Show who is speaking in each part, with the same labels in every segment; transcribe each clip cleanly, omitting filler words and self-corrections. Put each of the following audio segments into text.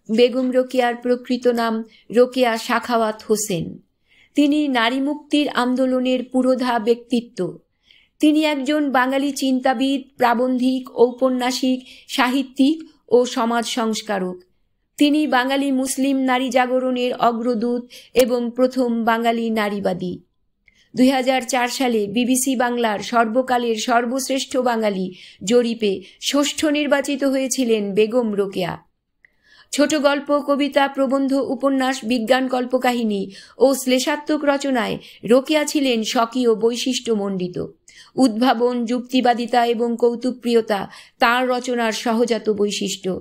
Speaker 1: বেগম রোকেয়ার প্রকৃত নাম রোকেয়া সাখাওয়াত হোসেন। তিনি নারী মুক্তির আন্দোলনের পুরোধা ব্যক্তিত্ব। তিনি একজন বাঙালি চিন্তাবিদ, প্রাবন্ধিক, ঔপন্যাসিক, সাহিত্যিক ও সমাজ সংস্কারক। তিনি বাঙালি মুসলিম নারী জাগরণের অগ্রদূত এবং প্রথম বাঙালি নারীবাদী। 2004 সালে বিবিসি বাংলার সর্বকালের সর্বশ্রেষ্ঠ বাঙালি জরিপে ষষ্ঠ নির্বাচিত হয়েছিলেন বেগম রোকেয়া। ছোট গল্প, কবিতা, প্রবন্ধ, উপন্যাস, বিজ্ঞান কল্পকাহিনী ও শ্লেষাত্মক রচনায় রোকেয়া ছিলেন স্বকীয় বৈশিষ্ট্যমণ্ডিত। উদ্ভাবন, যুক্তিবাদিতা এবং কৌতুকপ্রিয়তা তাঁর রচনার সহজাত বৈশিষ্ট্য।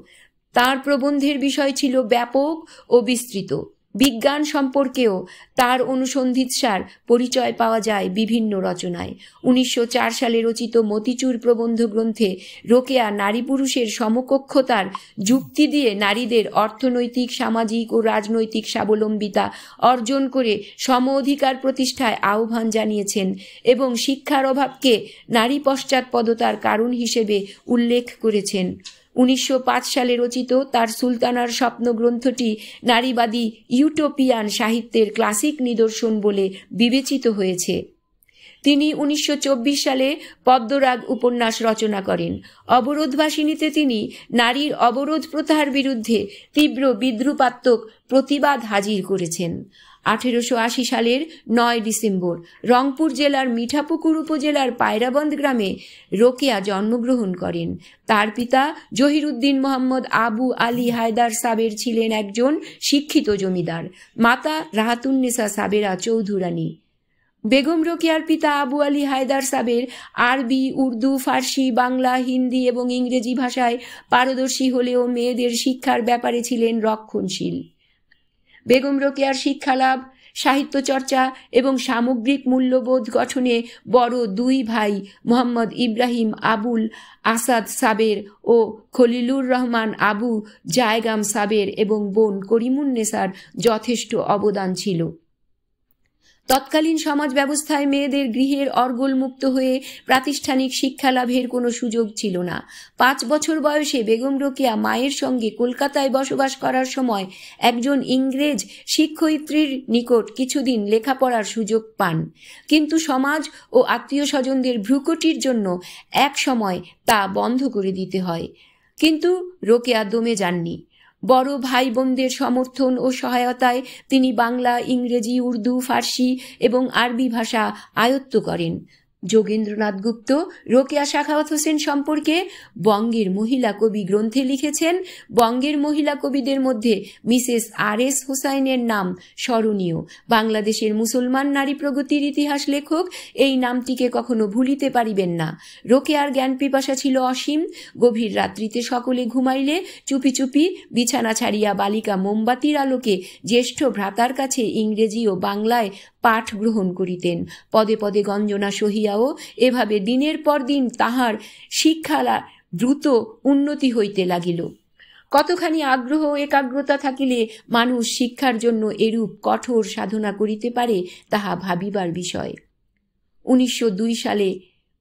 Speaker 1: তাঁর প্রবন্ধের বিষয় ছিল ব্যাপক ও বিস্তৃত। বিজ্ঞান সম্পর্কেও তার অনুসন্ধিৎসার পরিচয় পাওয়া যায় বিভিন্ন রচনায়। 1904 সালে রচিত মতিচুর প্রবন্ধ গ্রন্থে রোকেয়া নারী পুরুষের সমকক্ষতার যুক্তি দিয়ে নারীদের অর্থনৈতিক, সামাজিক ও রাজনৈতিক স্বাবলম্বিতা অর্জন করে সম অধিকার প্রতিষ্ঠায় আহ্বান জানিয়েছেন এবং শিক্ষার অভাবকে নারী পশ্চাৎপদতার কারণ হিসেবে উল্লেখ করেছেন। 1905 সালে রচিত তার সুলতানার স্বপ্ন গ্রন্থটি নারীবাদী ইউটোপিয়ান সাহিত্যের ক্লাসিক নিদর্শন বলে বিবেচিত হয়েছে। তিনি 1924 সালে পদ্মরাগ উপন্যাস রচনা করেন। অবরোধবাসিনীতে তিনি নারীর অবরোধ প্রথার বিরুদ্ধে তীব্র বিদ্রুপাত্মক প্রতিবাদ হাজির করেছেন। 1880 সালের 9 ডিসেম্বর রংপুর জেলার মিঠাপুকুর উপজেলার পায়রাবন্দ গ্রামে রোকেয়া জন্মগ্রহণ করেন। তার পিতা জহিরুদ্দিন মোহাম্মদ আবু আলী হায়দার সাবের ছিলেন একজন শিক্ষিত জমিদার। মাতা রাহাতুন্নেসা সাবেরা চৌধুরানী। বেগম রোকেয়ার পিতা আবু আলী হায়দার সাবের আরবি, উর্দু, ফার্সি, বাংলা, হিন্দি এবং ইংরেজি ভাষায় পারদর্শী হলেও মেয়েদের শিক্ষার ব্যাপারে ছিলেন রক্ষণশীল। বেগম রোকেয়ার শিক্ষালাভ, সাহিত্য চর্চা এবং সামগ্রিক মূল্যবোধ গঠনে বড় দুই ভাই মোহাম্মদ ইব্রাহিম আবুল আসাদ সাবের ও খলিলুর রহমান আবু জায়গাম সাবের এবং বোন করিমুন্নেসার যথেষ্ট অবদান ছিল। তৎকালীন সমাজ ব্যবস্থায় মেয়েদের গৃহের অর্গল মুক্ত হয়ে প্রাতিষ্ঠানিক শিক্ষা লাভের কোনো সুযোগ ছিল না। 5 বছর বয়সে বেগম রোকেয়া মায়ের সঙ্গে কলকাতায় বসবাস করার সময় একজন ইংরেজ শিক্ষয়িত্রীর নিকট কিছুদিন লেখাপড়ার সুযোগ পান, কিন্তু সমাজ ও আত্মীয় স্বজনদের ভ্রুকুটির জন্য এক সময় তা বন্ধ করে দিতে হয়। কিন্তু রোকেয়া দমে যাননি। বড় ভাই বোনদের সমর্থন ও সহায়তায় তিনি বাংলা, ইংরেজি, উর্দু, ফার্সি এবং আরবি ভাষা আয়ত্ত করেন। যোগেন্দ্রনাথ গুপ্ত রোকেয়া সাখাওয়াত হোসেন সম্পর্কে বঙ্গের মহিলা কবি গ্রন্থে লিখেছেন, বঙ্গের মহিলা কবিদের মধ্যে মিসেস আর.এস. হোসাইনের নাম স্মরণীয়। বাংলাদেশের মুসলমান নারী প্রগতির ইতিহাস লেখক এই নামটিকে কখনো ভুলিতে পারিবেন না। রোকেয়ার জ্ঞান পিপাসা ছিল অসীম। গভীর রাত্রিতে সকলে ঘুমাইলে চুপি চুপি বিছানা ছাড়িয়া বালিকা মোমবাতির আলোকে জ্যেষ্ঠ ভ্রাতার কাছে ইংরেজি ও বাংলায় পাঠ গ্রহণ করিতেন। পদে পদে গঞ্জনা সহিয়াও এভাবে দিনের পর দিন তাহার শিক্ষা দ্রুত উন্নতি হইতে লাগিল। কতখানি আগ্রহ ও একাগ্রতা থাকিলে মানুষ শিক্ষার জন্য এরূপ কঠোর সাধনা করিতে পারে তাহা ভাবিবার বিষয়। 1902 সালে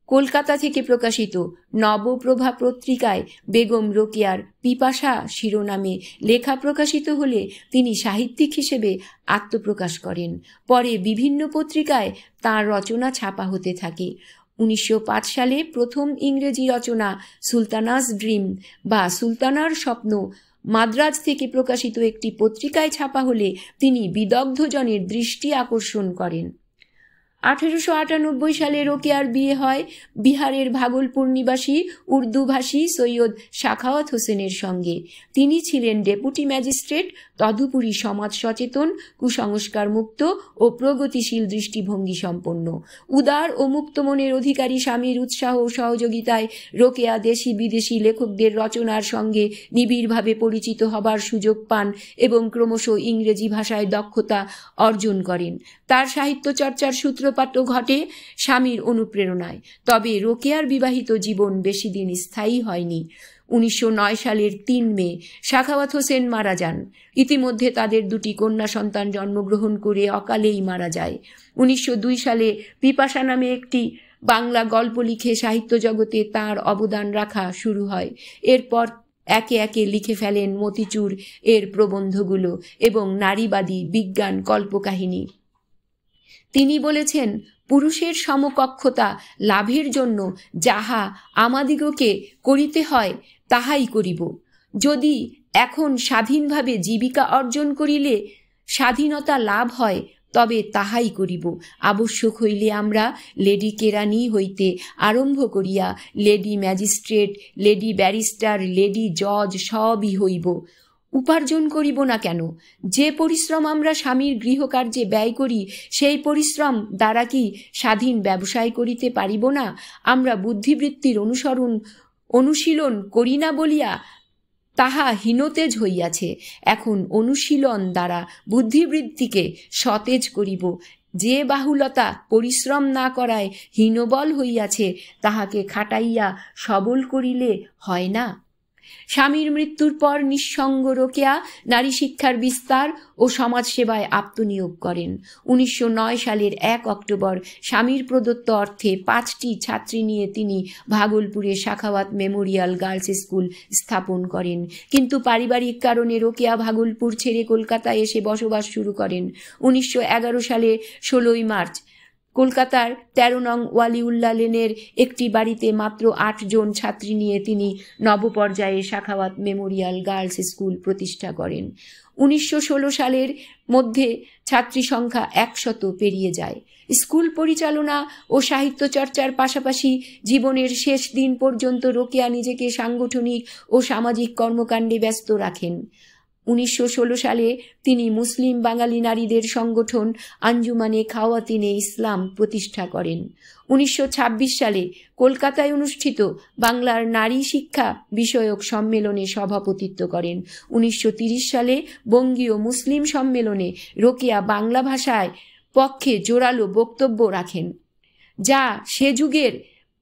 Speaker 1: কলকাতা থেকে প্রকাশিত নবপ্রভা পত্রিকায় বেগম রোকেয়ার পিপাসা শিরোনামে লেখা প্রকাশিত হলে তিনি সাহিত্যিক হিসেবে আত্মপ্রকাশ করেন। পরে বিভিন্ন পত্রিকায় তাঁর রচনা ছাপা হতে থাকে। 1905 সালে প্রথম ইংরেজি রচনা সুলতানাস ড্রিম বা সুলতানার স্বপ্ন মাদ্রাজ থেকে প্রকাশিত একটি পত্রিকায় ছাপা হলে তিনি বিদগ্ধজনের দৃষ্টি আকর্ষণ করেন। 1898 সালে রোকেয়ার বিয়ে হয় বিহারের ভাগলপুর নিবাসী উর্দুভাষী সৈয়দ সাখাওয়াত হোসেনের সঙ্গে। তিনি ছিলেন ডেপুটি ম্যাজিস্ট্রেট, তদুপরি সমাজ সচেতন, কুসংস্কার মুক্ত ও প্রগতিশীল দৃষ্টিভঙ্গি সম্পন্ন। উদার ও মুক্ত মনের অধিকারী স্বামীর উৎসাহ ও সহযোগিতায় রোকেয়া দেশি বিদেশি লেখকদের রচনার সঙ্গে নিবিড়ভাবে পরিচিত হবার সুযোগ পান এবং ক্রমশ ইংরেজি ভাষায় দক্ষতা অর্জন করেন। তার সাহিত্য চর্চার সূত্রপাত ঘটে স্বামীর অনুপ্রেরণায়। তবে রোকেয়ার বিবাহিত জীবন বেশি দিন স্থায়ী হয়নি। 1909 সালের 3 মে সাখাওয়াত হোসেন মারা যান। ইতিমধ্যে তাদের 2টি কন্যা সন্তান জন্মগ্রহণ করে অকালেই মারা যায়। 1902 সালে পিপাসা নামে একটি বাংলা গল্প লিখে সাহিত্য জগতে তাঁর অবদান রাখা শুরু হয়। এরপর একে একে লিখে ফেলেন মতিচুর এর প্রবন্ধগুলো এবং নারীবাদী বিজ্ঞান কল্পকাহিনী। তিনি বলেছেন, পুরুষের সমকক্ষতা লাভের জন্য যাহা আমাদিগকে করিতে হয় তাহাই করিব। যদি এখন স্বাধীনভাবে জীবিকা অর্জন করিলে স্বাধীনতা লাভ হয়, তবে তাহাই করিব। আবশ্যক হইলে আমরা লেডি কেরানি হইতে আরম্ভ করিয়া lady magistrate, lady barrister, lady জজ সবই হইব। উপার্জন করিব না কেন? যে পরিশ্রম আমরা স্বামীর গৃহকার্যে ব্যয় করি, সেই পরিশ্রম দ্বারা কি স্বাধীন ব্যবসায় করিতে পারিব না? আমরা বুদ্ধিবৃত্তির অনুশীলন করি না বলিয়া তাহা হীনতেজ হইয়াছে। এখন অনুশীলন দ্বারা বুদ্ধিবৃত্তিকে সতেজ করিব। যে বাহুলতা পরিশ্রম না করায় হীনবল হইয়াছে, তাহাকে খাটাইয়া সবল করিলে হয় না। স্বামীর মৃত্যুর পর নিঃসঙ্গ রোকেয়া নারী শিক্ষার বিস্তার ও সমাজসেবায় আত্মনিয়োগ করেন। 1909 সালের 1 অক্টোবর স্বামীর প্রদত্ত অর্থে 5টি ছাত্রী নিয়ে তিনি ভাগলপুরে সাখাওয়াত মেমোরিয়াল গার্লস স্কুল স্থাপন করেন। কিন্তু পারিবারিক কারণে রোকেয়া ভাগলপুর ছেড়ে কলকাতায় এসে বসবাস শুরু করেন। 1911 সালে 16 মার্চ কলকাতার 13 নং ওয়ালিউল্লাহ লেনের একটি বাড়িতে মাত্র 8 জন ছাত্রী নিয়ে তিনি নবপর্যায়ে সাখাওয়াত মেমোরিয়াল গার্লস স্কুল প্রতিষ্ঠা করেন। 1916 সালের মধ্যে ছাত্রী সংখ্যা 100 পেরিয়ে যায়। স্কুল পরিচালনা ও সাহিত্য চর্চার পাশাপাশি জীবনের শেষ দিন পর্যন্ত রোকেয়া নিজেকে সাংগঠনিক ও সামাজিক কর্মকাণ্ডে ব্যস্ত রাখেন। 1916 সালে তিনি মুসলিম বাঙালি নারীদের সংগঠন আঞ্জুমানে খাওয়াতিনে ইসলাম প্রতিষ্ঠা করেন। 1926 সালে কলকাতায় অনুষ্ঠিত বাংলার নারী শিক্ষা বিষয়ক সম্মেলনে সভাপতিত্ব করেন। 1930 সালে বঙ্গীয় মুসলিম সম্মেলনে রোকেয়া বাংলা ভাষায় পক্ষে জোরালো বক্তব্য রাখেন, যা সে যুগের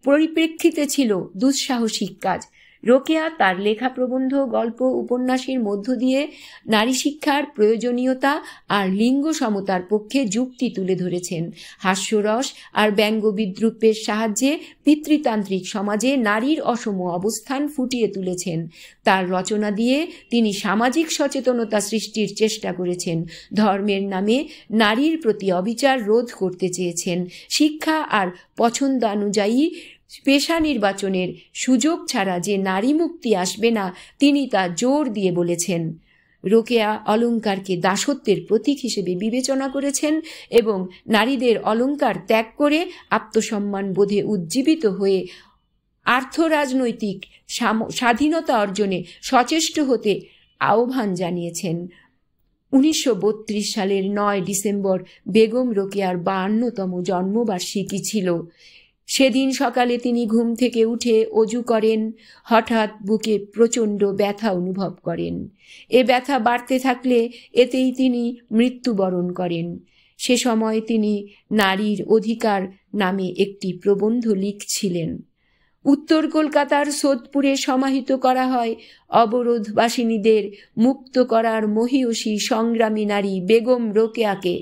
Speaker 1: পরিপ্রেক্ষিতে ছিল দুঃসাহসিক কাজ। রোকেয়া তার লেখা প্রবন্ধ, গল্প, উপন্যাসের মধ্য দিয়ে নারী শিক্ষার প্রয়োজনীয়তা আর লিঙ্গ সমতার পক্ষে যুক্তি তুলে ধরেছেন। হাস্যরস আর ব্যঙ্গ বিদ্রুপের সাহায্যে পিতৃতান্ত্রিক সমাজে নারীর অসম অবস্থান ফুটিয়ে তুলেছেন। তার রচনা দিয়ে তিনি সামাজিক সচেতনতা সৃষ্টির চেষ্টা করেছেন। ধর্মের নামে নারীর প্রতি অবিচার রোধ করতে চেয়েছেন। শিক্ষা আর পছন্দানুযায়ী পেশা নির্বাচনের সুযোগ ছাড়া যে নারী মুক্তি আসবে না, তিনি তা জোর দিয়ে বলেছেন। রোকেয়া অলঙ্কারকে দাসত্বের প্রতীক হিসেবে বিবেচনা করেছেন এবং নারীদের অলঙ্কার ত্যাগ করে আত্মসম্মান বোধে উজ্জীবিত হয়ে আর্থরাজনৈতিক স্বাধীনতা অর্জনে সচেষ্ট হতে আহ্বান জানিয়েছেন। 1932 সালের 9 ডিসেম্বর বেগম রোকেয়ার 52তম জন্মবার্ষিকী ছিল। সেদিন সকালে তিনি ঘুম থেকে উঠে অজু করেন। হঠাৎ বুকে প্রচণ্ড ব্যথা অনুভব করেন। এ ব্যথা বাড়তে থাকলে এতেই তিনি মৃত্যুবরণ করেন। সে সময় তিনি নারীর অধিকার নামে একটি প্রবন্ধ লিখছিলেন। উত্তর কলকাতার সোদপুরে সমাহিত করা হয় অবরোধবাসিনীদের মুক্ত করার মহীয়সী সংগ্রামী নারী বেগম রোকেয়াকে।